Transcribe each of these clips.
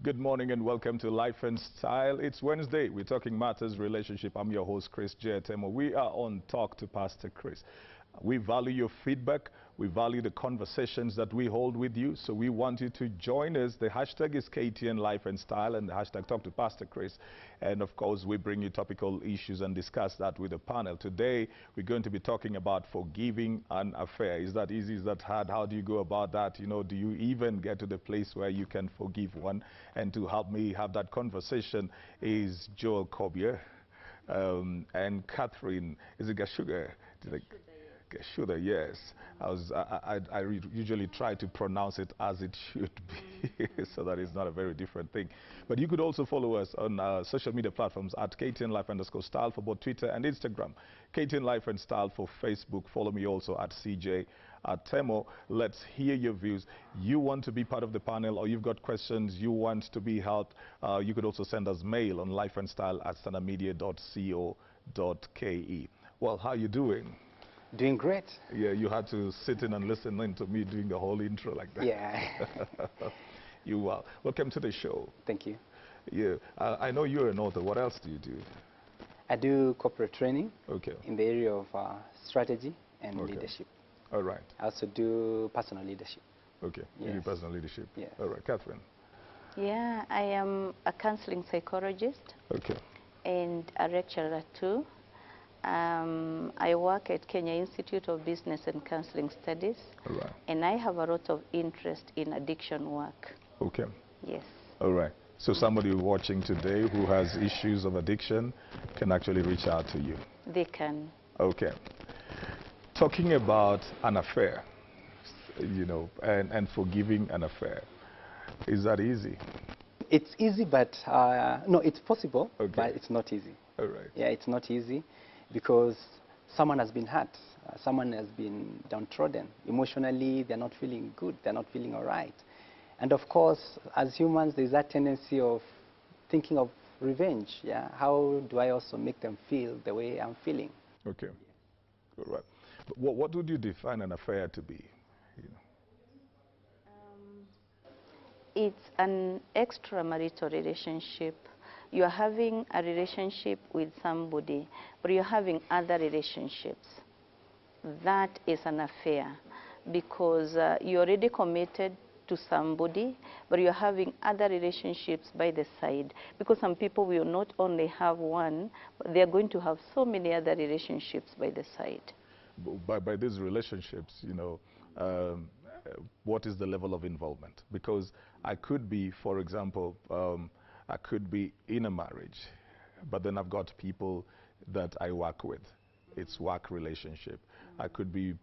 Good morning and welcome to Life and Style. It's Wednesday. We're talking matters relationship. I'm your host, Chris J. Temo. We are on Talk to Pastor Chris. We value your feedback. We value the conversations that we hold with you. So we want you to join us. The hashtag is KTN Life and Style and the hashtag Talk to Pastor Chris. And of course, we bring you topical issues and discuss that with the panel. Today, we're going to be talking about forgiving an affair. Is that easy? Is that hard? How do you go about that? You know, do you even get to the place where you can forgive one? And to help me have that conversation is Joel Kobier and Catherine. Is it Gashuga? Shoulda, yes. I usually try to pronounce it as it should be, so that it's not a very different thing. But you could also follow us on social media platforms at KTN Life _Style for both Twitter and Instagram. KTN Life and Style for Facebook. Follow me also at CJ at Temo. Let's hear your views. You want to be part of the panel, or you've got questions you want to be helped, you could also send us mail on lifeandstyle@standardmedia.co.ke. Well, how are you doing? Doing great. Yeah, you had to sit in and listen in to me doing the whole intro like that. Yeah. You are. Welcome to the show. Thank you. Yeah, I know you're an author. What else do you do? I do corporate training. Okay. In the area of strategy and leadership. All right. I also do personal leadership. Okay. Yes. You do personal leadership. Yes. All right. Catherine. Yeah, I am a counseling psychologist. Okay. And a lecturer too. I work at Kenya Institute of Business and Counseling Studies. All right. And I have a lot of interest in addiction work. Okay. Yes. All right. So somebody watching today who has issues of addiction can actually reach out to you. They can. Okay. Talking about an affair, you know, and forgiving an affair, is that easy? It's easy, but no, it's possible, but it's not easy. All right. Yeah, it's not easy because someone has been hurt, someone has been downtrodden. Emotionally, they're not feeling good, they're not feeling all right. And of course, as humans, there's that tendency of thinking of revenge. Yeah, how do I also make them feel the way I'm feeling? Okay. All right. But what would you define an affair to be? You know? It's an extramarital relationship. You're having a relationship with somebody, but you're having other relationships. That is an affair because you're already committed to somebody, but you're having other relationships by the side. Because some people will not only have one, but they're going to have so many other relationships by the side. By these relationships, you know, what is the level of involvement? Because I could be, for example, I could be in a marriage, but then I've got people that I work with. It's work relationship. I could be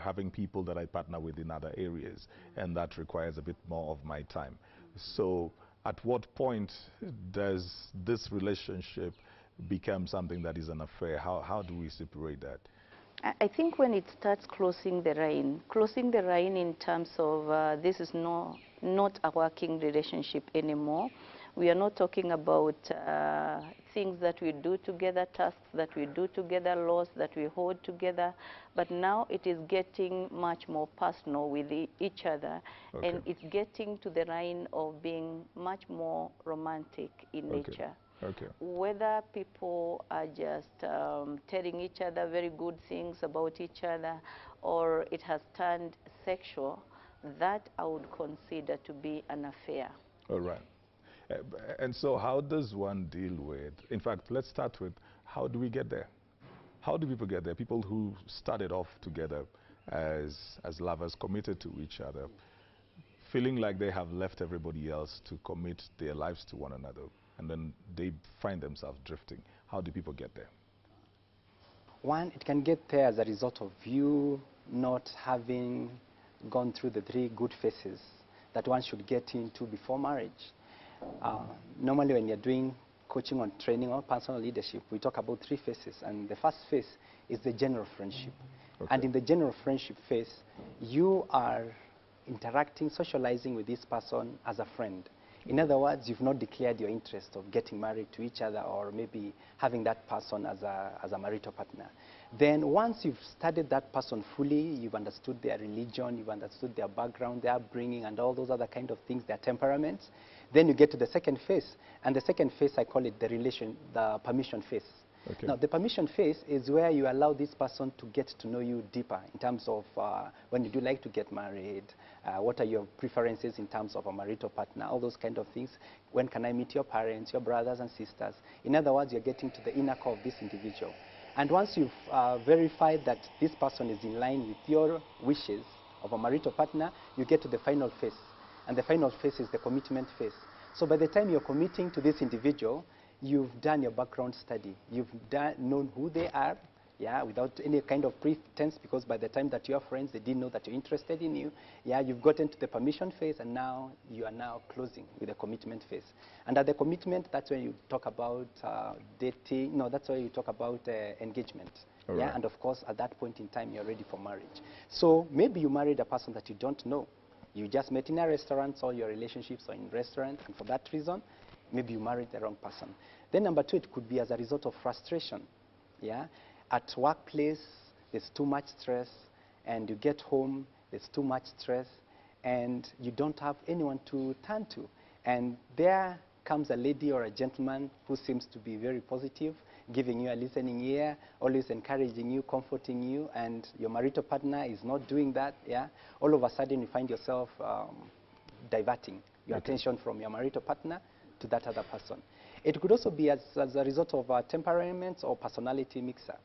having people that I partner with in other areas, and that requires a bit more of my time. So at what point does this relationship become something that is an affair? How do we separate that? I think when it starts crossing the line in terms of this is not a working relationship anymore. We are not talking about things that we do together, tasks that we do together, laws that we hold together, but now it is getting much more personal with each other, and it's getting to the line of being much more romantic in nature. Okay. Whether people are just telling each other very good things about each other, or it has turned sexual, that I would consider to be an affair. All right. And so how does one deal with, in fact, let's start with, how do we get there? How do people get there? People who started off together as lovers, committed to each other, feeling like they have left everybody else to commit their lives to one another, and then they find themselves drifting. How do people get there? One, it can get there as a result of you not having gone through the 3 good phases that one should get into before marriage. Normally when you're doing coaching on training or personal leadership, we talk about 3 phases, and the first phase is the general friendship. And in the general friendship phase, you are interacting, socializing with this person as a friend. In other words, you've not declared your interest of getting married to each other or maybe having that person as a marital partner. Then once you've studied that person fully, you've understood their religion, you've understood their background, their upbringing, and all those other kind of things, their temperaments, Then you get to the second phase, and the second phase, I call it the permission phase. Okay. Now, the permission phase is where you allow this person to get to know you deeper in terms of when you do like to get married, what are your preferences in terms of a marital partner, all those kind of things. When can I meet your parents, your brothers and sisters? In other words, you're getting to the inner core of this individual. And once you've verified that this person is in line with your wishes of a marital partner, you get to the final phase. And the final phase is the commitment phase. So by the time you're committing to this individual, you've done your background study. You've known who they are, yeah, without any kind of pretense, because by the time that you're friends, they didn't know that you're interested in you. Yeah, you've gotten to the permission phase, and now you are now closing with the commitment phase. And at the commitment, that's when you talk about dating. No, that's where you talk about engagement. All yeah, right. and of course, at that point in time, you're ready for marriage. So maybe you married a person that you don't know. You just met in a restaurant, all your relationships are in restaurant, and for that reason, maybe you married the wrong person. Then number two, it could be as a result of frustration. Yeah? At workplace, there's too much stress, and you get home, there's too much stress, and you don't have anyone to turn to. And there comes a lady or a gentleman who seems to be very positive, giving you a listening ear, always encouraging you, comforting you, and your marital partner is not doing that. Yeah? All of a sudden, you find yourself diverting your attention from your marital partner to that other person. It could also be as a result of temperament or personality mixer.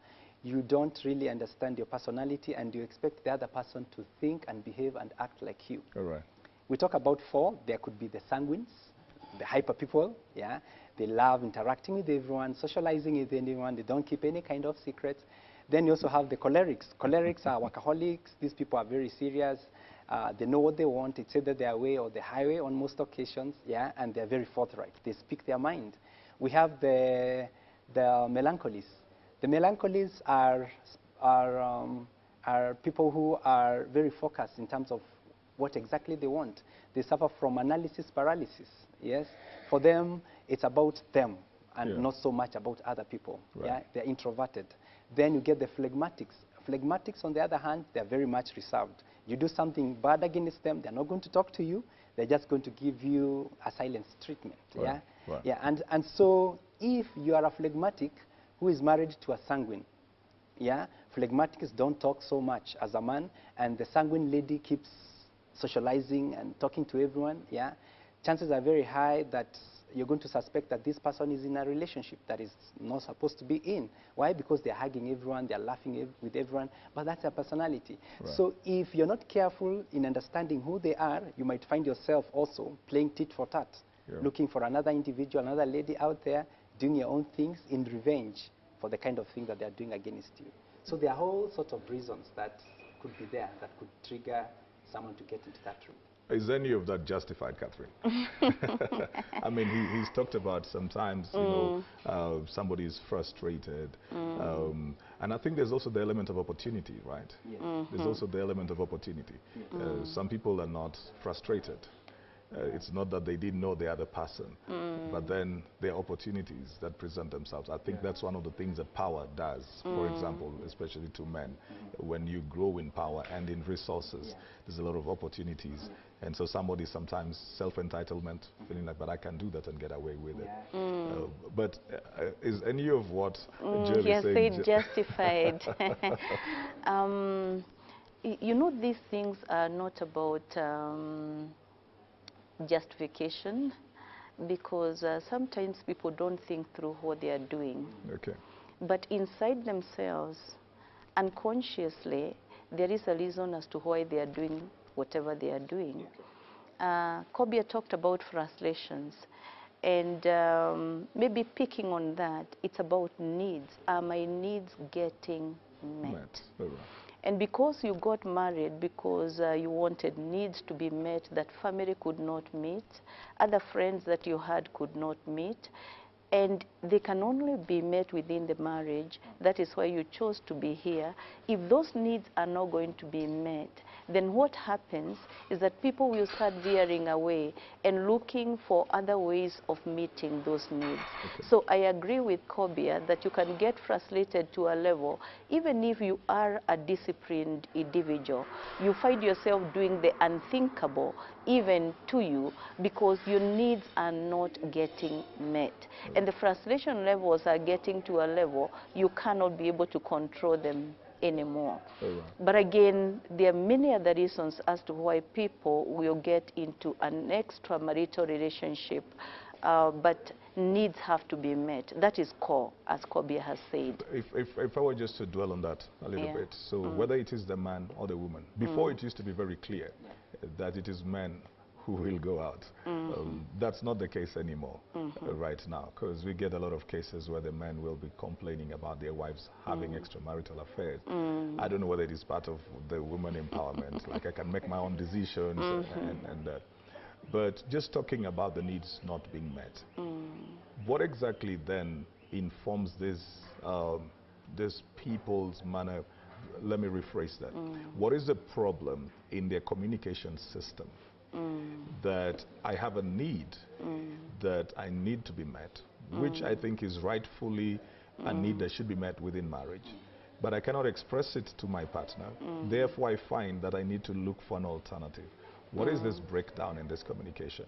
You don't really understand your personality, and you expect the other person to think and behave and act like you. All right. We talk about four. There could be the sanguines, the hyper people. Yeah, they love interacting with everyone, socializing with anyone. They don't keep any kind of secrets. Then you also have the cholerics. Cholerics are workaholics. These people are very serious. They know what they want. It's either their way or the highway on most occasions, yeah, and they're very forthright. They speak their mind. We have the melancholies. The melancholies are people who are very focused in terms of what exactly they want. They suffer from analysis paralysis, yes? For them, it's about them and not so much about other people, yeah? They're introverted. Then you get the phlegmatics. Phlegmatics, on the other hand, they're very much reserved. You do something bad against them, they're not going to talk to you. They're just going to give you a silence treatment. Yeah? Yeah. And so if you are a phlegmatic who is married to a sanguine, yeah, phlegmatics don't talk so much as a man, and the sanguine lady keeps socializing and talking to everyone, yeah, chances are very high that you're going to suspect that this person is in a relationship that is not supposed to be in. Why? Because they're hugging everyone, they're laughing with everyone, but that's their personality. Right. So if you're not careful in understanding who they are, you might find yourself also playing tit for tat, looking for another individual, another lady out there, doing your own things in revenge for the kind of thing that they're doing against you. So there are whole sorts of reasons that could be there that could trigger someone to get into that room. Is any of that justified, Catherine? I mean, he's talked about sometimes, you know, somebody is frustrated. And I think there's also the element of opportunity, right? Yes. There's also the element of opportunity. Some people are not frustrated. It's not that they didn't know the other person, but then there are opportunities that present themselves. I think that's one of the things that power does, for example, especially to men. When you grow in power and in resources, there's a lot of opportunities. And so somebody sometimes self-entitlement, feeling like, but I can do that and get away with it. But is any of what Jerry he has said said justified. You know, these things are not about justification, because sometimes people don't think through what they are doing. Okay. But inside themselves, unconsciously, there is a reason as to why they are doing whatever they are doing. Kobia talked about frustrations, and maybe picking on that, it's about needs. Are my needs getting met? All right. And because you got married, because you wanted needs to be met that family could not meet, other friends that you had could not meet, and they can only be met within the marriage. That is why you chose to be here. If those needs are not going to be met, then what happens is that people will start veering away and looking for other ways of meeting those needs. Okay. So I agree with Kobia that you can get frustrated to a level, even if you are a disciplined individual, you find yourself doing the unthinkable even to you, because your needs are not getting met. And the frustration levels are getting to a level you cannot be able to control them anymore. But again, there are many other reasons as to why people will get into an extramarital relationship, but needs have to be met. That is core, as Kobia has said. If I were just to dwell on that a little bit, so whether it is the man or the woman, before it used to be very clear that it is men who will go out. That's not the case anymore right now, because we get a lot of cases where the men will be complaining about their wives having extramarital affairs. I don't know whether it is part of the woman empowerment, like I can make my own decisions and that. But just talking about the needs not being met, what exactly then informs this people's manner? Let me rephrase that. What is the problem in their communication system? That I have a need that I need to be met, which I think is rightfully a need that should be met within marriage. But I cannot express it to my partner. Therefore, I find that I need to look for an alternative. What is this breakdown in this communication?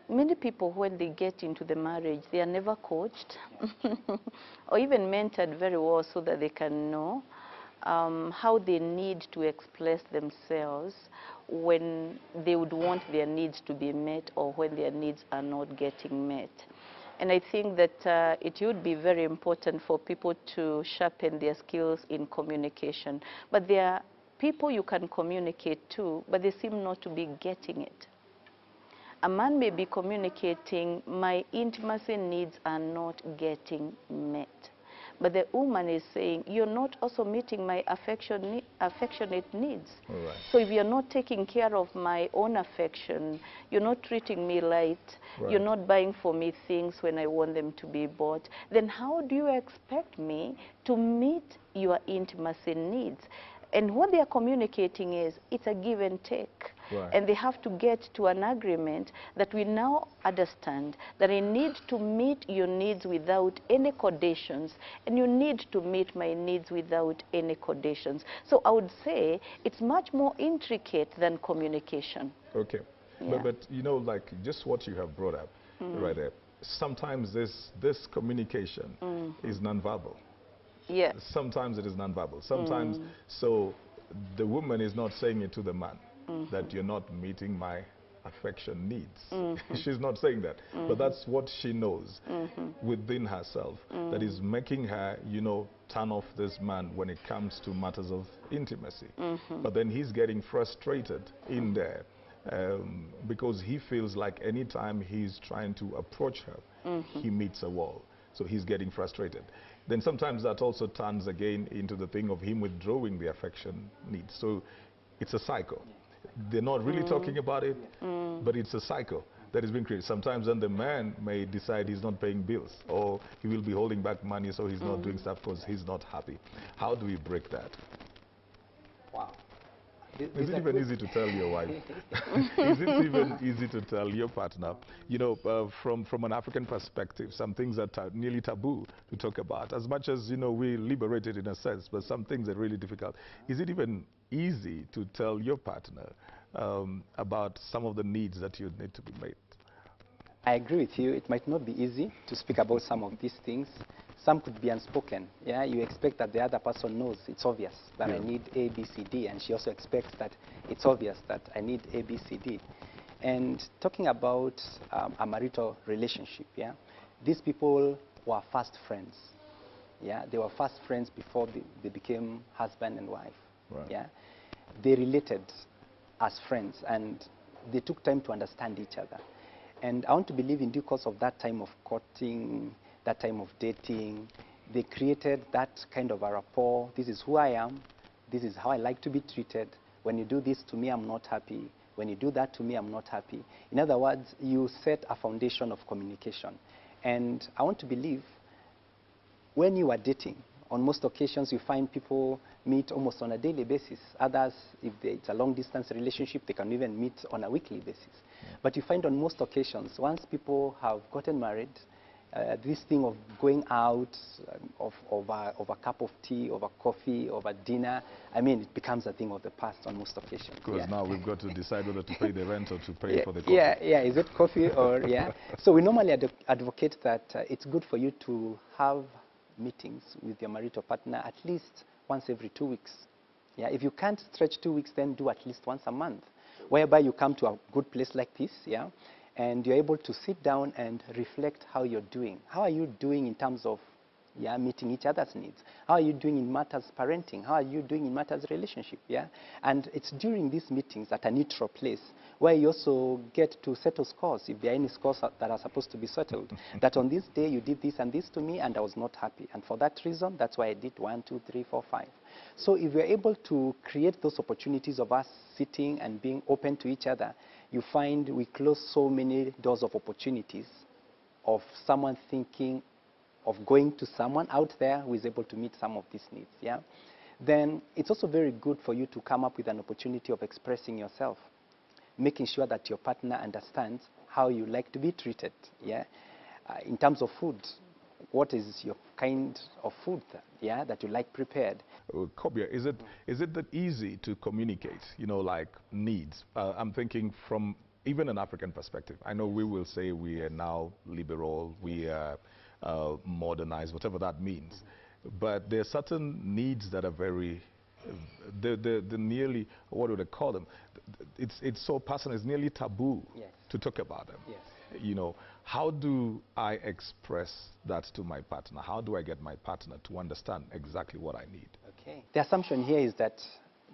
Many people, when they get into the marriage, they are never coached or even mentored very well so that they can know how they need to express themselves when they would want their needs to be met or when their needs are not getting met. And I think that it would be very important for people to sharpen their skills in communication. But there are people you can communicate to, but they seem not to be getting it. A man may be communicating, my intimacy needs are not getting met. But the woman is saying, you're not also meeting my affectionate needs. Right. So if you're not taking care of my own affection, you're not treating me right, you're not buying for me things when I want them to be bought, then how do you expect me to meet your intimacy needs? And what they are communicating is, it's a give and take. Right. And they have to get to an agreement that we now understand that I need to meet your needs without any conditions, and you need to meet my needs without any conditions. So I would say it's much more intricate than communication. Okay. Yeah. But you know, like just what you have brought up right there, sometimes this communication is nonverbal. Yes. Sometimes it is nonverbal. Sometimes, so the woman is not saying it to the man that you're not meeting my affection needs. She's not saying that, but that's what she knows within herself that is making her, you know, turn off this man when it comes to matters of intimacy. But then he's getting frustrated in there because he feels like anytime he's trying to approach her, he meets a wall. So he's getting frustrated. Then sometimes that also turns again into the thing of him withdrawing the affection needs. So it's a cycle. They're not really talking about it, but it's a cycle that is being created. Sometimes then the man may decide he's not paying bills, or he will be holding back money, so he's not doing stuff because he's not happy. How do we break that? Wow. Is it even easy to tell your wife? Is it even easy to tell your partner? You know, from an African perspective, some things are nearly taboo to talk about. As much as, you know, we liberate it in a sense, but some things are really difficult. Is it even easy to tell your partner about some of the needs that you need to be met? I agree with you. It might not be easy to speak about some of these things. Some could be unspoken. Yeah, you expect that the other person knows. It's obvious that I need A, B, C, D, and she also expects that it's obvious that I need A, B, C, D. And talking about a marital relationship, yeah, these people were first friends. Yeah, they were first friends before they became husband and wife. Right. Yeah, they related as friends, and they took time to understand each other. And I want to believe in due course of that time of courting, that time of dating, they created that kind of a rapport. This is who I am. This is how I like to be treated. When you do this to me, I'm not happy. When you do that to me, I'm not happy. In other words, you set a foundation of communication. And I want to believe when you are dating, on most occasions you find people meet almost on a daily basis. Others, if it's a long-distance relationship, they can even meet on a weekly basis. But you find on most occasions, once people have gotten married, this thing of going out, of a cup of tea, over coffee, over dinner, I mean, it becomes a thing of the past on most occasions. Because now we've got to decide whether to pay the rent or to pay for the coffee. Yeah, is it coffee or, yeah? So we normally advocate that it's good for you to have meetings with your marital partner at least once every 2 weeks. Yeah, if you can't stretch 2 weeks, then do at least once a month, whereby you come to a good place like this, yeah, and you're able to sit down and reflect how you're doing. How are you doing in terms of, yeah, meeting each other's needs? How are you doing in matters parenting? How are you doing in matters relationship? Yeah, and it's during these meetings at a neutral place where you also get to settle scores, if there are any scores that are supposed to be settled. That on this day you did this and this to me, and I was not happy, and for that reason, that's why I did 1, 2, 3, 4, 5. So if we're able to create those opportunities of us sitting and being open to each other, you find we close so many doors of opportunities of someone thinking of going to someone out there who is able to meet some of these needs, yeah? Then it's also very good for you to come up with an opportunity of expressing yourself, making sure that your partner understands how you like to be treated, yeah? In terms of food, what is your kind of food, yeah, that you like prepared? Kobia, is it that easy to communicate, you know, like needs? I'm thinking from even an African perspective. I know we will say we are now liberal, we are modernized, whatever that means. But there are certain needs that are very, they're nearly, what do they call them? It's so personal, it's nearly taboo to talk about them. Yes. You know, how do I express that to my partner? How do I get my partner to understand exactly what I need? Okay. The assumption here is that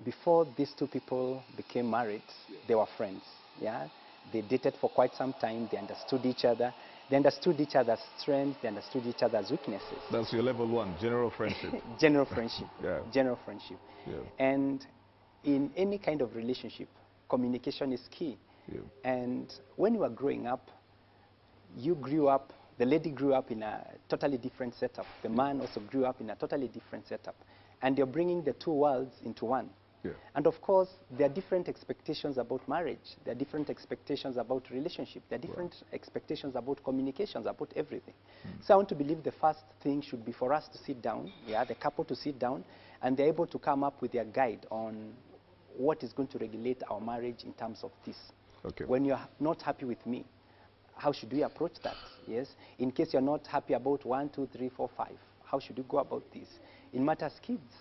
before these two people became married, they were friends, yeah? They dated for quite some time, they understood each other. They understood each other's strengths, they understood each other's weaknesses. That's your level 1, general friendship. General friendship. Yeah. General friendship. Yeah. And in any kind of relationship, communication is key. Yeah. And when you were growing up, you grew up, the lady grew up in a totally different setup. The man also grew up in a totally different setup. And you're bringing the two worlds into one. Yeah. And of course, there are different expectations about marriage. There are different expectations about relationship. There are different expectations about communications, about everything. So I want to believe the first thing should be for us to sit down, yeah, the couple to sit down, and they're able to come up with their guide on what is going to regulate our marriage in terms of this. Okay. When you're not happy with me, how should we approach that? Yes. In case you're not happy about 1, 2, 3, 4, 5, how should we go about this? In matters kids,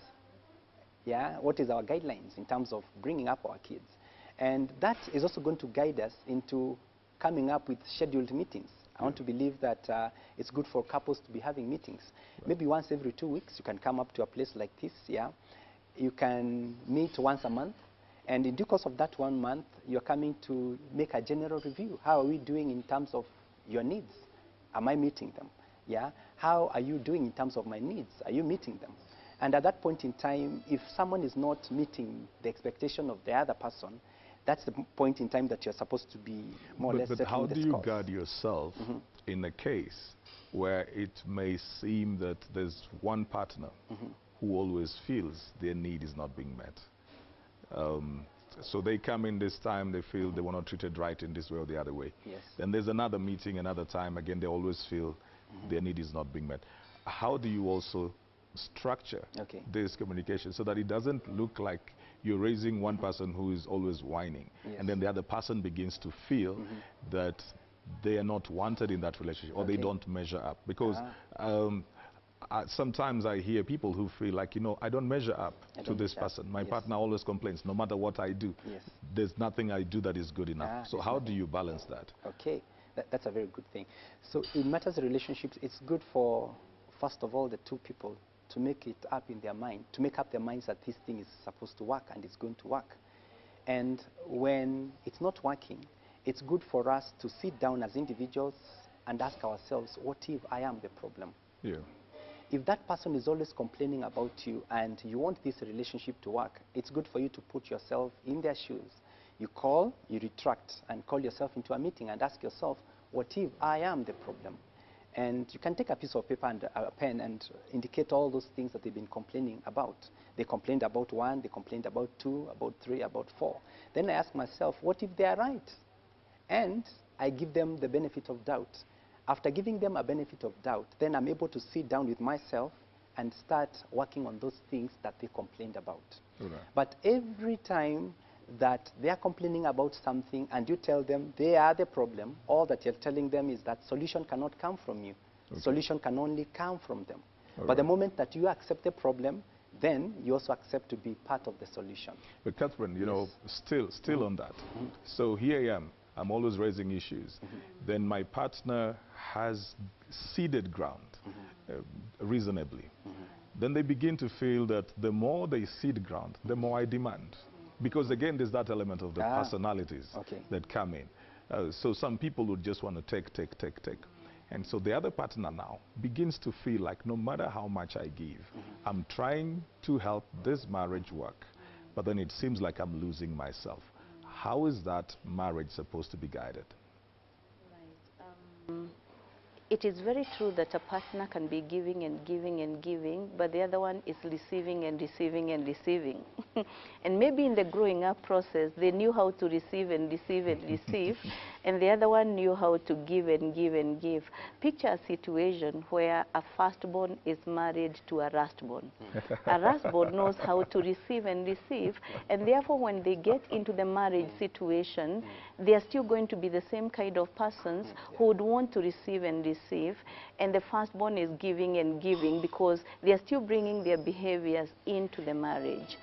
yeah, what is our guidelines in terms of bringing up our kids? And that is also going to guide us into coming up with scheduled meetings. I want to believe that it's good for couples to be having meetings. Maybe once every 2 weeks, you can come up to a place like this, yeah. You can meet once a month. And in due course of that 1 month, you're coming to make a general review. How are we doing in terms of your needs? Am I meeting them? Yeah? How are you doing in terms of my needs? Are you meeting them? And at that point in time, if someone is not meeting the expectation of the other person, that's the point in time that you're supposed to be more or less settling the scores. But how do you guard yourself in a case where it may seem that there's one partner who always feels their need is not being met? So they come in this time, they feel they were not treated right in this way or the other way. Yes. Then there's another meeting, another time, again, they always feel their need is not being met. How do you also structure this communication so that it doesn't look like you're raising one person who is always whining, and then the other person begins to feel that they are not wanted in that relationship or they don't measure up? Because sometimes I hear people who feel like, you know, I don't measure up to this person. My partner always complains, no matter what I do. There's nothing I do that is good enough. So how do you balance that? Okay, that's a very good thing. So in matters of relationships, it's good for, first of all, the two people to make it up in their mind, to make up their minds that this thing is supposed to work and it's going to work. And when it's not working, it's good for us to sit down as individuals and ask ourselves, what if I am the problem? Yeah. If that person is always complaining about you and you want this relationship to work, it's good for you to put yourself in their shoes. You call, you retract, and call yourself into a meeting and ask yourself, what if I am the problem? And you can take a piece of paper and a pen and indicate all those things that they've been complaining about. They complained about 1, they complained about 2, about 3, about 4. Then I ask myself, what if they are right? And I give them the benefit of doubt. After giving them a benefit of doubt, then I'm able to sit down with myself and start working on those things that they complained about. Right. But every time that they are complaining about something and you tell them they are the problem, all that you're telling them is that solution cannot come from you. Okay. Solution can only come from them. All but the right. moment that you accept the problem, then you also accept to be part of the solution. But Catherine, you know, still on that. So here I am. I'm always raising issues. Then my partner has ceded ground reasonably. Then they begin to feel that the more they cede ground, the more I demand. Because again, there's that element of the personalities that come in. So some people would just want to take. And so the other partner now begins to feel like no matter how much I give, I'm trying to help this marriage work, but then it seems like I'm losing myself. How is that marriage supposed to be guided? Right. It is very true that a partner can be giving and giving and giving, but the other one is receiving and receiving and receiving. And maybe in the growing up process, they knew how to receive and receive and receive, and the other one knew how to give and give and give. Picture a situation where a firstborn is married to a lastborn. A lastborn knows how to receive and receive, and therefore when they get into the marriage situation, they are still going to be the same kind of persons who would want to receive and receive, and the firstborn is giving and giving because they are still bringing their behaviors into the marriage.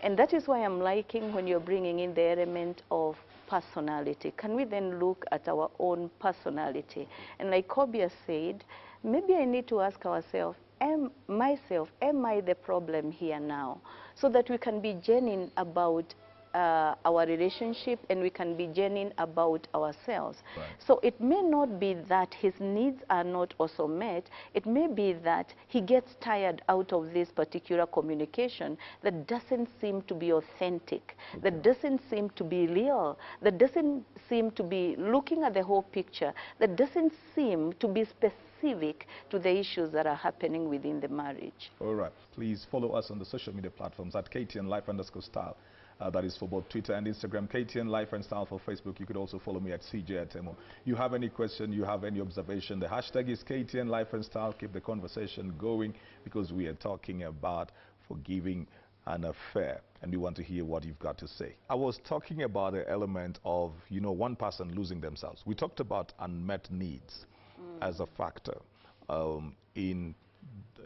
And that is why I'm liking when you're bringing in the element of personality. Can we then look at our own personality? And like Kobia said, maybe I need to ask ourselves, am I the problem here now? So that we can be genuine about our relationship and we can be genuine about ourselves. Right. So it may not be that his needs are not also met. It may be that he gets tired out of this particular communication that doesn't seem to be authentic, that doesn't seem to be real, that doesn't seem to be looking at the whole picture, that doesn't seem to be specific to the issues that are happening within the marriage. All right. Please follow us on the social media platforms at KTN_Life_Style. That is for both Twitter and Instagram, KTN Life and Style for Facebook. You could also follow me at CJ@Temo. You have any question, you have any observation, the hashtag is KTN Life and Style. Keep the conversation going because we are talking about forgiving an affair and we want to hear what you've got to say. I was talking about the element of, you know, one person losing themselves. We talked about unmet needs as a factor in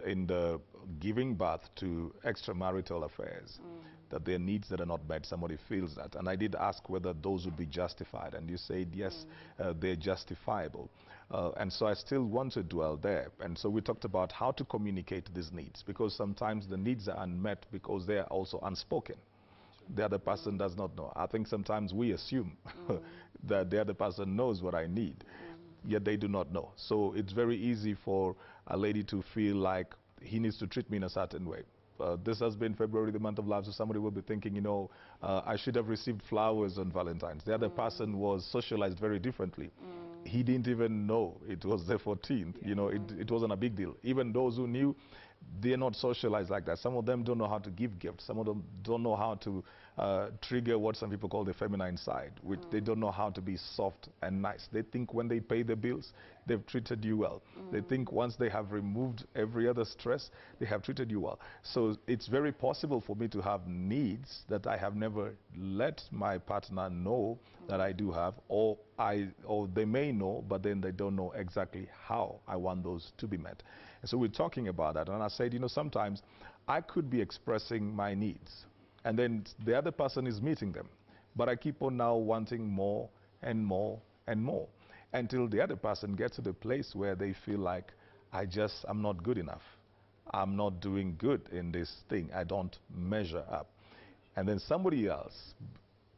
the giving birth to extramarital affairs. That there are needs that are not met, somebody feels that. And I did ask whether those would be justified, and you said yes, they're justifiable. And so I still want to dwell there. And so we talked about how to communicate these needs, because sometimes the needs are unmet because they are also unspoken. The other person does not know. I think sometimes we assume that the other person knows what I need, yet they do not know. So it's very easy for a lady to feel like he needs to treat me in a certain way. This has been February, the month of love, so somebody will be thinking, you know, I should have received flowers on Valentine's. The other person was socialized very differently. He didn't even know it was the 14th. You know, it wasn't a big deal. Even those who knew, they're not socialized like that. Some of them don't know how to give gifts. Some of them don't know how to trigger what some people call the feminine side, which they don't know how to be soft and nice. They think when they pay the bills, they've treated you well. They think once they have removed every other stress, they have treated you well. So it's very possible for me to have needs that I have never let my partner know that I do have, or they may know, but then they don't know exactly how I want those to be met. And so we're talking about that, and I said, you know, sometimes I could be expressing my needs, and then the other person is meeting them, but I keep on now wanting more and more and more, until the other person gets to the place where they feel like, I'm not good enough. I'm not doing good in this thing. I don't measure up. And then somebody else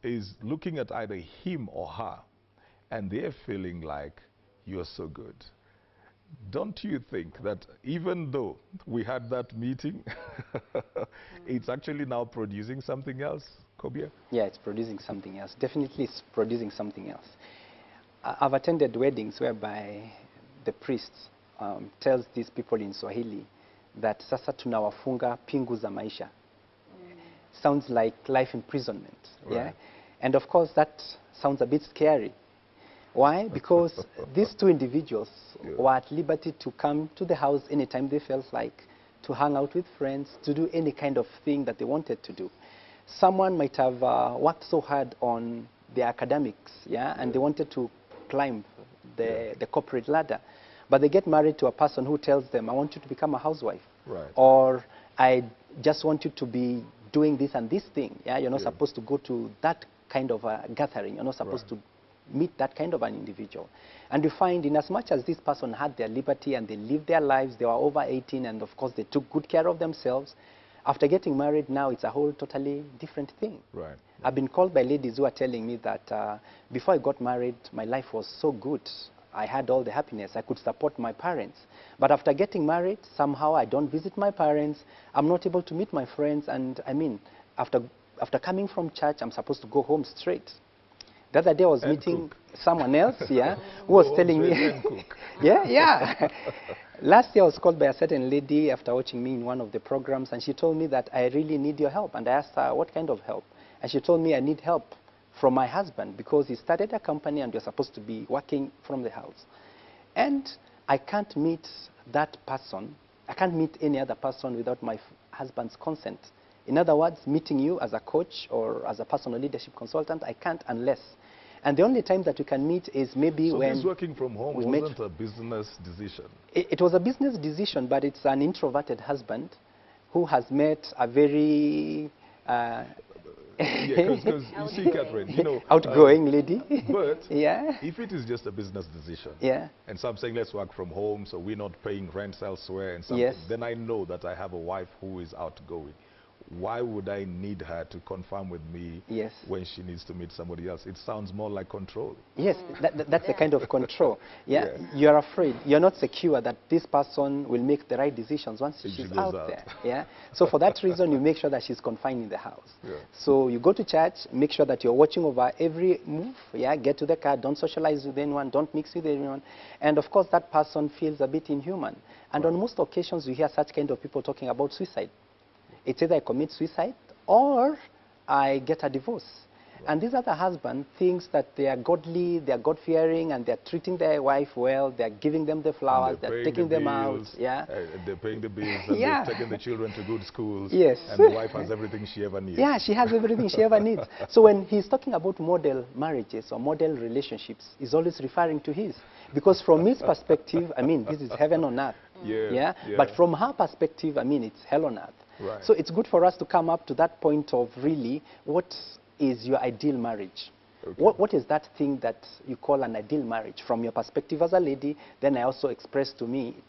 is looking at either him or her, and they're feeling like, you're so good. Don't you think that even though we had that meeting, it's actually now producing something else, Kobia? Yeah, it's producing something else. Definitely it's producing something else. I've attended weddings whereby the priest tells these people in Swahili that sasa tunawafunga pingu za maisha. Sounds like life imprisonment. Right. Yeah? And of course that sounds a bit scary. Why? Because these two individuals Yeah. were at liberty to come to the house anytime they felt like, to hang out with friends, to do any kind of thing that they wanted to do. Someone might have worked so hard on their academics, yeah, and they wanted to climb the corporate ladder. But they get married to a person who tells them, I want you to become a housewife. Right. Or I just want you to be doing this and this thing. Yeah, you're not supposed to go to that kind of a gathering. You're not supposed to meet that kind of an individual. And you find in as much as this person had their liberty and they lived their lives, they were over 18 and of course they took good care of themselves. After getting married, now it's a whole totally different thing. Right. I've been called by ladies who are telling me that before I got married, my life was so good. I had all the happiness. I could support my parents. But after getting married, somehow I don't visit my parents. I'm not able to meet my friends. And I mean, after coming from church, I'm supposed to go home straight. The other day I was meeting someone else, yeah, who was telling me, yeah. Last year I was called by a certain lady after watching me in one of the programs, and she told me that I really need your help. And I asked her, what kind of help? And she told me I need help from my husband because he started a company and we're supposed to be working from the house. And I can't meet that person. I can't meet any other person without my husband's consent. In other words, meeting you as a coach or as a personal leadership consultant, I can't unless. And the only time that we can meet is maybe when... So this working from home wasn't a business decision? It was a business decision, but it's an introverted husband who has met a very... because you see, Catherine, you know... outgoing lady. But yeah. if it is just a business decision, and so I'm saying let's work from home so we're not paying rents elsewhere and something, then I know that I have a wife who is outgoing. Why would I need her to confirm with me when she needs to meet somebody else? It sounds more like control. Yes, that's the kind of control. You're afraid. You're not secure that this person will make the right decisions once she's out there. Yeah. So for that reason, you make sure that she's confined in the house. So you go to church, make sure that you're watching over every move. Yeah. Get to the car. Don't socialize with anyone. Don't mix with anyone. And of course, that person feels a bit inhuman. And on most occasions, we hear such kind of people talking about suicide. It's either I commit suicide or I get a divorce. And this other husband thinks that they are godly, they are God-fearing, and they're treating their wife well, they're giving them the flowers, they're taking them out. Yeah. They're paying the bills, and they're taking the children to good schools. Yes. And the wife has everything she ever needs. Yeah, she has everything she ever needs. So when he's talking about model marriages or model relationships, he's always referring to his. Because from his perspective, I mean, this is heaven on earth. But from her perspective, I mean, it's hell on earth. Right. So it's good for us to come up to that point of really what is your ideal marriage? What is that thing that you call an ideal marriage? From your perspective as a lady, then I also express to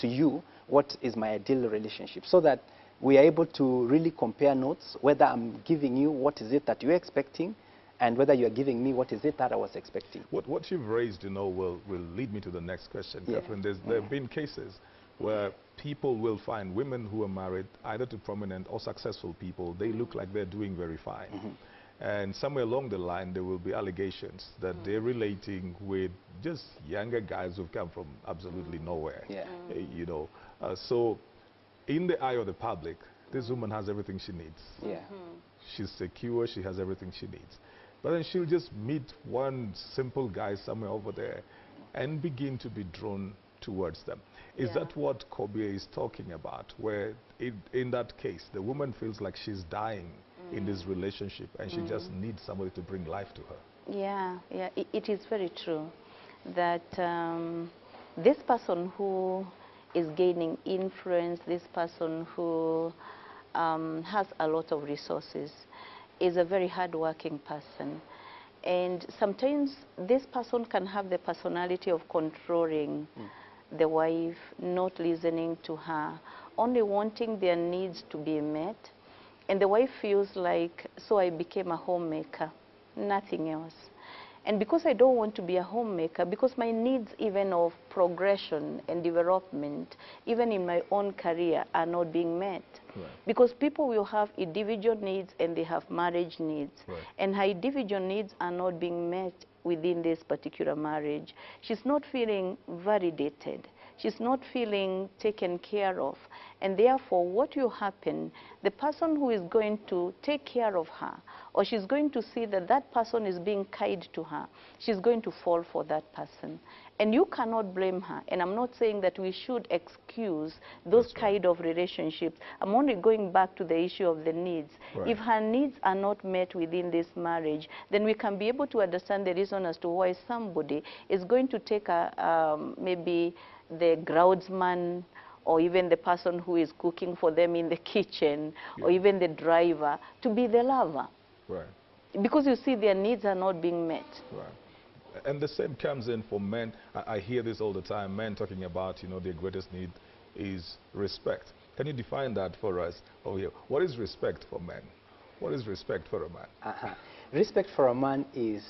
you, what is my ideal relationship? So that we are able to really compare notes, whether I'm giving you what is it that you're expecting, and whether you're giving me what is it that I was expecting. What you've raised, you know, will lead me to the next question, Catherine. There have been cases where people will find women who are married either to prominent or successful people, they look like they're doing very fine. And somewhere along the line, there will be allegations that they're relating with just younger guys who've come from absolutely nowhere. You know, so in the eye of the public, this woman has everything she needs. She's secure, she has everything she needs. But then she'll just meet one simple guy somewhere over there and begin to be drawn towards them. Is that what Kobie is talking about, where in that case, the woman feels like she's dying in this relationship and she just needs somebody to bring life to her? It is very true that this person who is gaining influence, this person who has a lot of resources, is a very hardworking person. And sometimes this person can have the personality of controlling the wife, not listening to her, only wanting their needs to be met. And the wife feels like, so I became a homemaker, nothing else. And because I don't want to be a homemaker, because my needs even of progression and development, even in my own career, are not being met. Because people will have individual needs and they have marriage needs. And her individual needs are not being met within this particular marriage. She's not feeling validated. She's not feeling taken care of. And therefore, what will happen, the person who is going to take care of her or she's going to see that that person is being kind to her, she's going to fall for that person. And you cannot blame her. And I'm not saying that we should excuse those kind of relationships. I'm only going back to the issue of the needs. Right. If her needs are not met within this marriage, then we can be able to understand the reason as to why somebody is going to take maybe the groundsman, or even the person who is cooking for them in the kitchen, or even the driver, to be the lover. Right. Because you see, their needs are not being met. Right. And the same comes in for men. I hear this all the time, men talking about, you know, their greatest need is respect. Can you define that for us over here? What is respect for men? What is respect for a man? Respect for a man is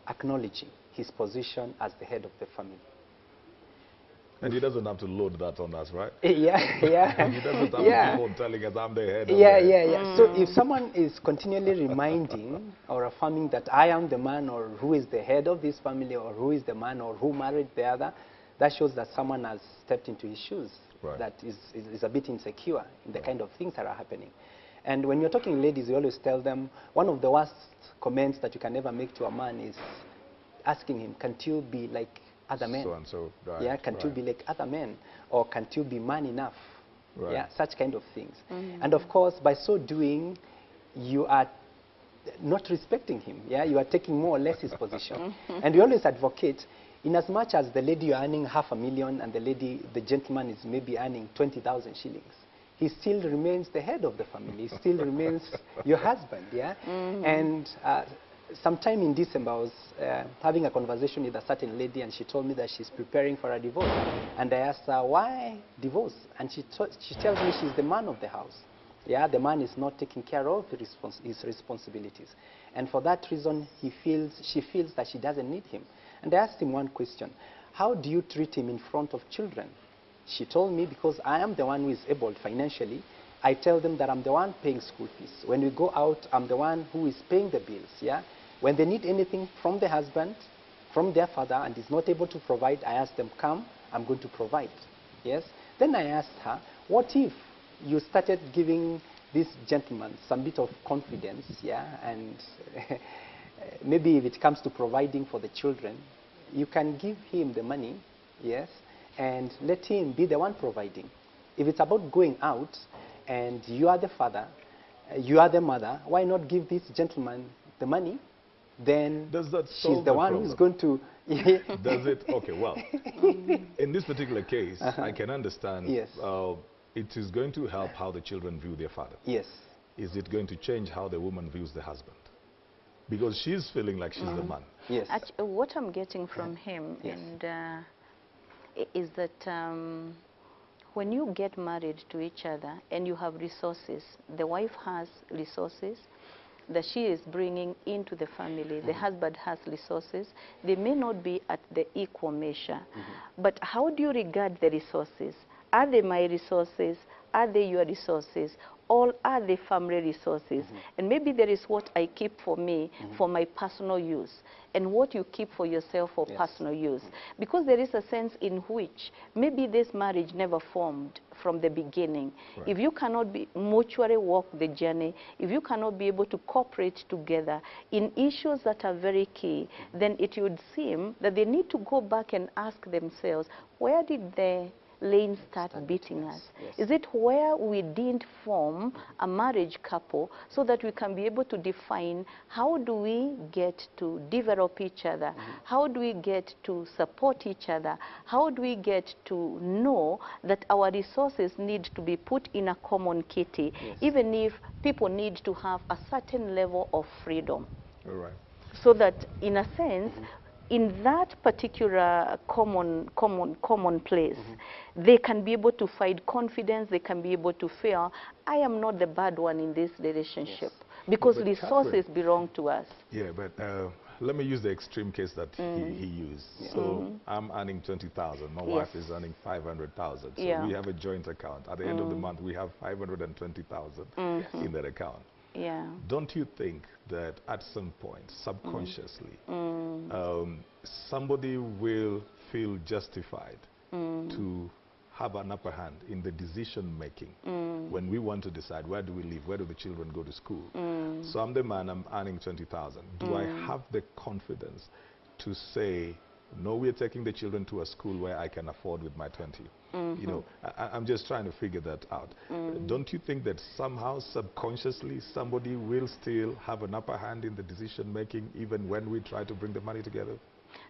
acknowledging his position as the head of the family. And he doesn't have to load that on us, right? Yeah. He doesn't have to keep on telling us, I'm the head. So if someone is continually reminding or affirming that I am the man, or who is the head of this family, or who is the man, or who married the other, that shows that someone has stepped into his shoes. Right. That is a bit insecure in the kind of things that are happening. And when you're talking ladies, you always tell them, one of the worst comments that you can ever make to a man is asking him, can't you be like other men? So and so, right. Yeah, can't you be like other men? Or can't you be man enough? Right. Yeah, such kind of things. And of course, by so doing, you are not respecting him. Yeah, you are taking more or less his position. And we always advocate, in as much as the lady you're earning $500,000 and the gentleman is maybe earning 20,000 shillings, he still remains the head of the family. He still remains your husband. Yeah, and sometime in December, I was having a conversation with a certain lady, and she told me that she's preparing for a divorce. And I asked her, why divorce? And she tells me she's the man of the house. Yeah, the man is not taking care of his responsibilities. And for that reason, she feels that she doesn't need him. And I asked him one question, how do you treat him in front of children? She told me, because I am the one who is able financially, I tell them that I'm the one paying school fees. When we go out, I'm the one who is paying the bills. Yeah? When they need anything from the husband, from their father, and is not able to provide, I ask them, come, I'm going to provide. Yes? Then I asked her, what if you started giving this gentleman some bit of confidence, yeah, and maybe if it comes to providing for the children, you can give him the money, yes, and let him be the one providing. If it's about going out, and you are the father, you are the mother, why not give this gentleman the money? Then Does that she's solve the the one problem? who's going to... Does it? Okay, well, in this particular case, I can understand Yes. It is going to help how the children view their father. Yes. Is it going to change how the woman views the husband? Because she's feeling like she's the man. Yes. Actually, what I'm getting from him Yes. and is that when you get married to each other and you have resources, the wife has resources that she is bringing into the family, the husband has resources, they may not be at the equal measure. But how do you regard the resources? Are they my resources? Are they your resources? All are the family resources. And maybe there is what I keep for me, for my personal use, and what you keep for yourself for personal use. Because there is a sense in which maybe this marriage never formed from the beginning. Right. If you cannot be mutually walk the journey, if you cannot be able to cooperate together in issues that are very key, then it would seem that they need to go back and ask themselves, where did the lane start beating us? Yes. Is it where we didn't form a marriage couple so that we can be able to define how do we get to develop each other? How do we get to support each other? How do we get to know that our resources need to be put in a common kitty, even if people need to have a certain level of freedom? All right. So that, in a sense, in that particular common place, they can be able to find confidence, they can be able to feel, I am not the bad one in this relationship, because But resources Catherine, belong to us. Yeah, but let me use the extreme case that he used. So I'm earning 20,000. My wife is earning 500,000. So we have a joint account. At the end of the month, we have 520,000 in that account. Yeah. Don't you think that at some point, subconsciously, somebody will feel justified to have an upper hand in the decision making when we want to decide where do we live, where do the children go to school. So I'm the man, I'm earning 20,000. Do I have the confidence to say, no, we're taking the children to a school where I can afford with my 20? You know, I'm just trying to figure that out. Don't you think that somehow, subconsciously, somebody will still have an upper hand in the decision making even when we try to bring the money together?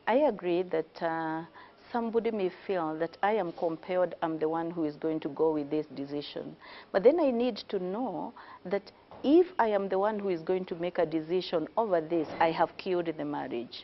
I agree that somebody may feel that I am compelled, I'm the one who is going to go with this decision. But then I need to know that if I am the one who is going to make a decision over this, I have killed the marriage.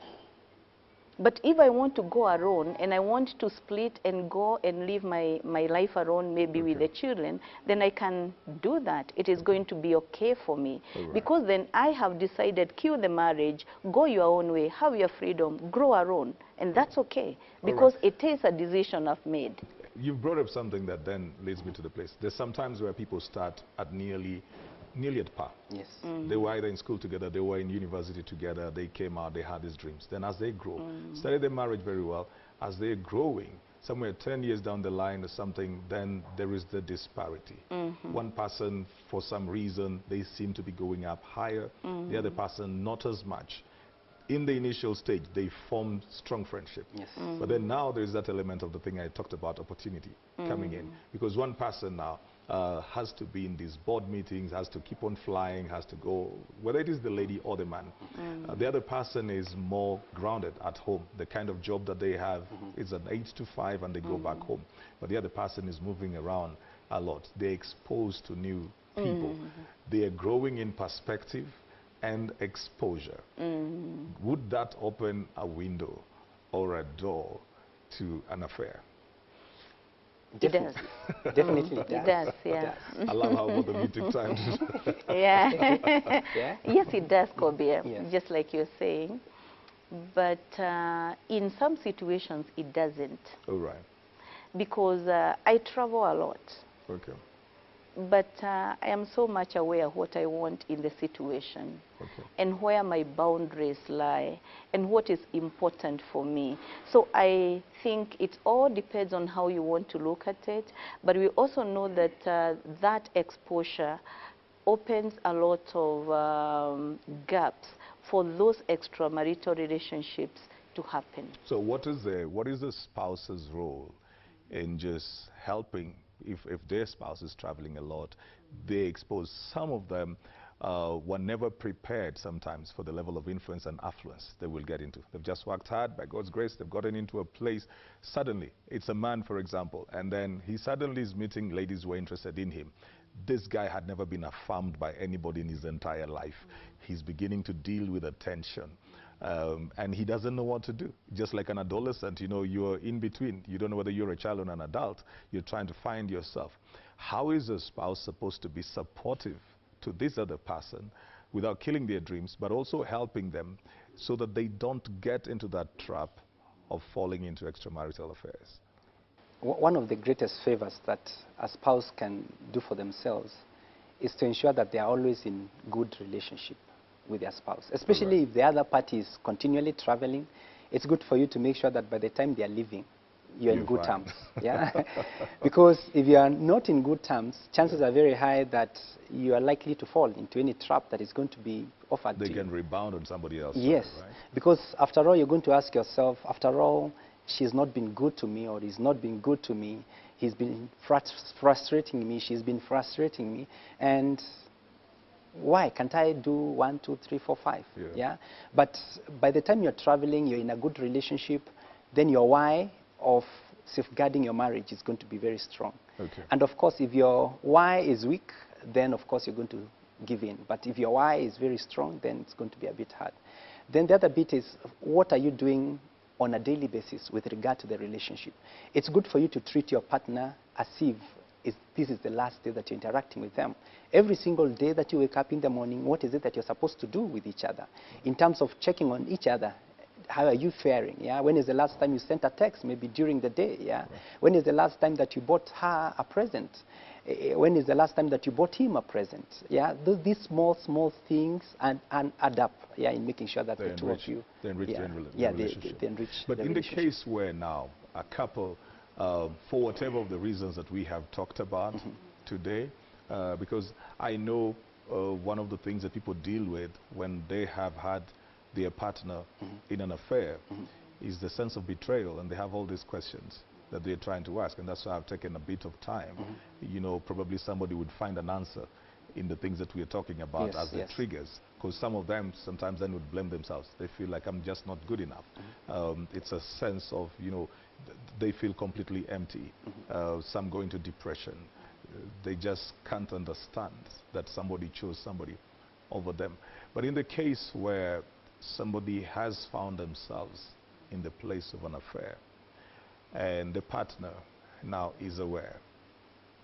But if I want to go alone and I want to split and go and live my life alone, maybe with the children, then I can do that. It is going to be okay for me. Because then I have decided, kill the marriage, go your own way, have your freedom, grow alone. And that's okay. Because it is a decision I've made. You've brought up something that then leads me to the place. There's sometimes where people start at nearly at par. Yes. They were either in school together, they were in university together, they came out, they had these dreams. Then as they grow, started their marriage very well, as they're growing, somewhere 10 years down the line or something, then there is the disparity. One person, for some reason, they seem to be going up higher, the other person not as much. In the initial stage, they formed strong friendship. Yes. But then now there's that element of the thing I talked about, opportunity coming in. Because one person now has to be in these board meetings, has to keep on flying, has to go, whether it is the lady or the man. The other person is more grounded at home. The kind of job that they have is an 8 to 5 and they go back home. But the other person is moving around a lot. They're exposed to new people. They are growing in perspective and exposure. Would that open a window or a door to an affair? It does. Definitely it does. It does, yeah. I love how about the meeting times. Yeah. Yeah. Yes, it does, Kobe, Yes. just like you're saying. But in some situations, it doesn't. All right. Because I travel a lot. Okay. But I am so much aware of what I want in the situation and where my boundaries lie and what is important for me. So I think it all depends on how you want to look at it. But we also know that that exposure opens a lot of gaps for those extramarital relationships to happen. So what is the spouse's role in just helping? If their spouse is traveling a lot, they expose. Some of them were never prepared sometimes for the level of influence and affluence they will get into. They've just worked hard. By God's grace, they've gotten into a place. Suddenly, it's a man, for example, and then he suddenly is meeting ladies who are interested in him. This guy had never been affirmed by anybody in his entire life. He's beginning to deal with attention. And he doesn't know what to do. Just like an adolescent, you know, you're in between. You don't know whether you're a child or an adult. You're trying to find yourself. How is a spouse supposed to be supportive to this other person without killing their dreams, but also helping them so that they don't get into that trap of falling into extramarital affairs? One of the greatest favors that a spouse can do for themselves is to ensure that they are always in good relationship with their spouse, especially if the other party is continually traveling. It's good for you to make sure that by the time they are leaving, you're in good terms. Yeah, because if you are not in good terms, chances are very high that you are likely to fall into any trap that is going to be offered to you. They can rebound on somebody else. Yes, right? because after all, you're going to ask yourself, after all, she's not been good to me, or he's not been good to me. He's been frustrating me, she's been frustrating me, and why can't I do 1, 2, 3, 4, 5? Yeah. But by the time you're traveling, you're in a good relationship, then your why of safeguarding your marriage is going to be very strong. And of course, if your why is weak, then of course you're going to give in. But if your why is very strong, then it's going to be a bit hard. Then the other bit is, what are you doing on a daily basis with regard to the relationship? It's good for you to treat your partner as if this is the last day that you're interacting with them. Every single day that you wake up in the morning, what is it that you're supposed to do with each other? In terms of checking on each other, how are you faring? Yeah? When is the last time you sent a text? Maybe during the day. Yeah? When is the last time that you bought her a present? When is the last time that you bought him a present? Yeah? These small things and add up, yeah, in making sure that the two of you... They enrich the relationship. They enrich But the in the relationship. case where now a couple for whatever of the reasons that we have talked about today, because I know one of the things that people deal with when they have had their partner in an affair is the sense of betrayal, and they have all these questions that they're trying to ask, and that's why I've taken a bit of time. You know, probably somebody would find an answer in the things that we're talking about as the triggers, because some of them sometimes then would blame themselves. They feel like, I'm just not good enough. It's a sense of, you know, they feel completely empty. Some go into depression. They just can't understand that somebody chose somebody over them. But in the case where somebody has found themselves in the place of an affair, and the partner now is aware,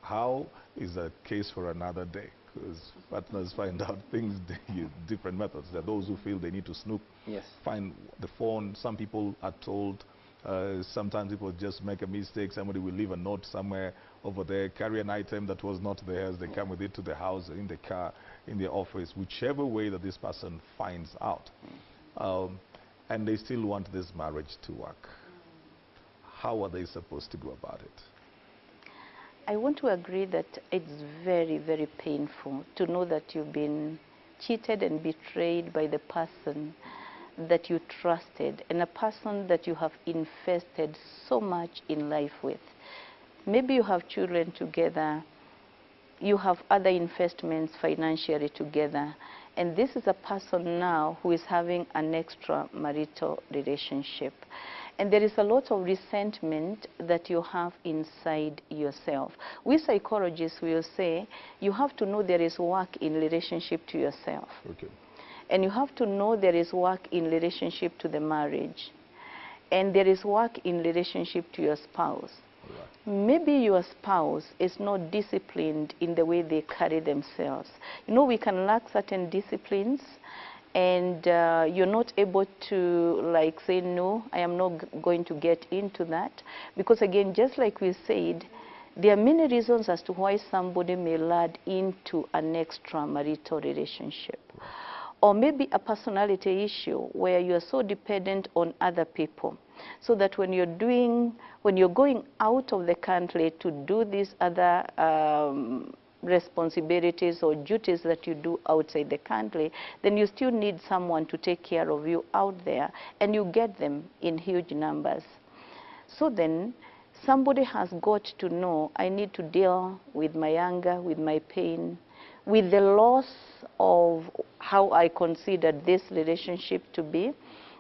how is a case for another day? Because partners find out things, different methods. There are those who feel they need to snoop, find the phone. Some people are told, sometimes people just make a mistake. Somebody will leave a note somewhere over there, carry an item that was not theirs. They come with it to the house, in the car, in the office, whichever way that this person finds out. And they still want this marriage to work. How are they supposed to go about it? I want to agree that it's very, very painful to know that you've been cheated and betrayed by the person that you trusted, and a person that you have invested so much in life with. Maybe you have children together, you have other investments financially together, and this is a person now who is having an extramarital relationship. And there is a lot of resentment that you have inside yourself. We psychologists will say you have to know there is work in relationship to yourself. Okay. And you have to know there is work in relationship to the marriage. And there is work in relationship to your spouse. Right. Maybe your spouse is not disciplined in the way they carry themselves. You know, we can lack certain disciplines, and you're not able to, like, say, no, I am not going to get into that. Because again, just like we said, there are many reasons as to why somebody may lead into an extramarital relationship. Or maybe a personality issue where you are so dependent on other people, so that when you're going out of the country to do these other responsibilities or duties that you do outside the country, then you still need someone to take care of you out there, and you get them in huge numbers. So then somebody has got to know, I need to deal with my anger, with my pain, with the loss of how I considered this relationship to be.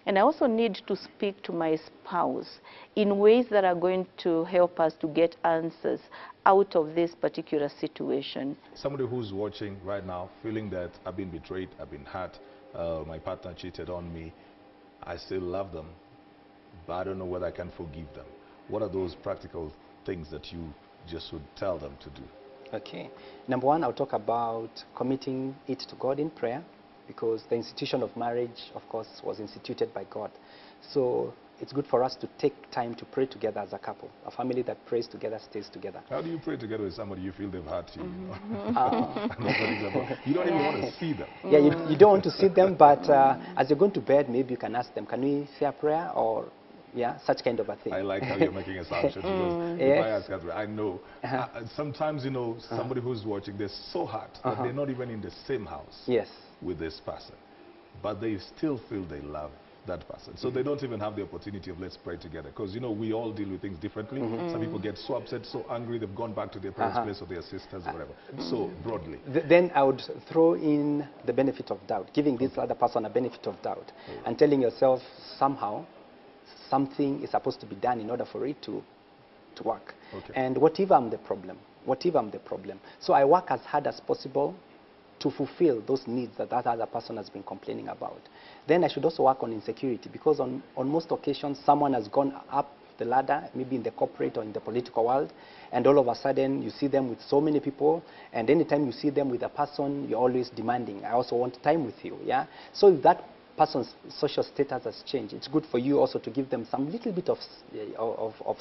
And I also need to speak to my spouse in ways that are going to help us to get answers out of this particular situation. Somebody who's watching right now, feeling that I've been betrayed, I've been hurt, my partner cheated on me, I still love them, but I don't know whether I can forgive them. What are those practical things that you just would tell them to do? Okay. Number one, I'll talk about committing it to God in prayer, because the institution of marriage, of course, was instituted by God. So it's good for us to take time to pray together as a couple. A family that prays together stays together. How do you pray together with somebody you feel they've hurt you? You know? You don't even want to see them. Yeah, you don't want to see them, but as you're going to bed, maybe you can ask them, can we say a prayer? Or, yeah, such kind of a thing. I like how you're making assumptions, because if I ask Catherine, I know. Sometimes, you know, somebody who's watching, they're so hurt that they're not even in the same house with this person, but they still feel they love that person. So they don't even have the opportunity of let's pray together, because, you know, we all deal with things differently. Some people get so upset, so angry, they've gone back to their parents' place or their sisters, whatever. So broadly. Then I would throw in the benefit of doubt, giving this other person a benefit of doubt, and telling yourself somehow something is supposed to be done in order for it to work. And what if I'm the problem? What if I'm the problem? So I work as hard as possible to fulfill those needs that that other person has been complaining about. Then I should also work on insecurity, because on most occasions someone has gone up the ladder, maybe in the corporate or in the political world, and all of a sudden you see them with so many people, and anytime you see them with a person, you're always demanding, I also want time with you. Yeah. So if that person's social status has changed, it's good for you also to give them some little bit of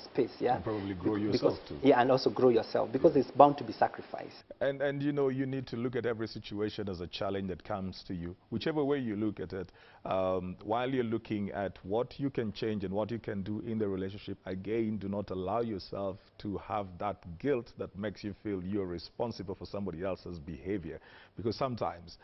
space, yeah. And probably grow yourself because, too. Yeah, and also grow yourself, because it's bound to be sacrifice. And you know, you need to look at every situation as a challenge that comes to you, whichever way you look at it. While you're looking at what you can change and what you can do in the relationship, again, do not allow yourself to have that guilt that makes you feel you're responsible for somebody else's behavior. Because sometimes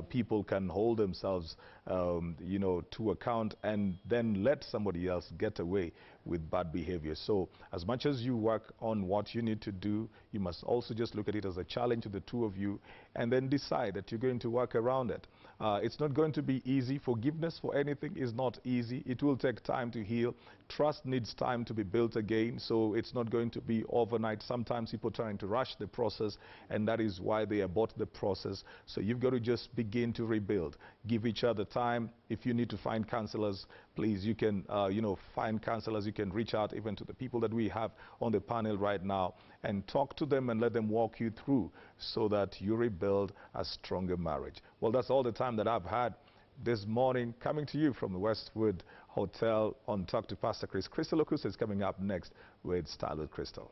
people can hold themselves, you know, to account and then let somebody else get away with bad behavior. So as much as you work on what you need to do, you must also just look at it as a challenge to the two of you, and then decide that you're going to work around it. It's not going to be easy. Forgiveness for anything is not easy. It will take time to heal. Trust needs time to be built again, so it's not going to be overnight. Sometimes people are trying to rush the process, and that is why they abort the process. So you've got to just begin to rebuild. Give each other time. If you need to find counselors, please, you can, you know, find counselors. You can reach out even to the people that we have on the panel right now and talk to them and let them walk you through so that you rebuild a stronger marriage. Well, that's all the time that I've had this morning, coming to you from the Westwood Hotel on Talk to Pastor Chris. Crystal Okusa is coming up next with Style with Crystal.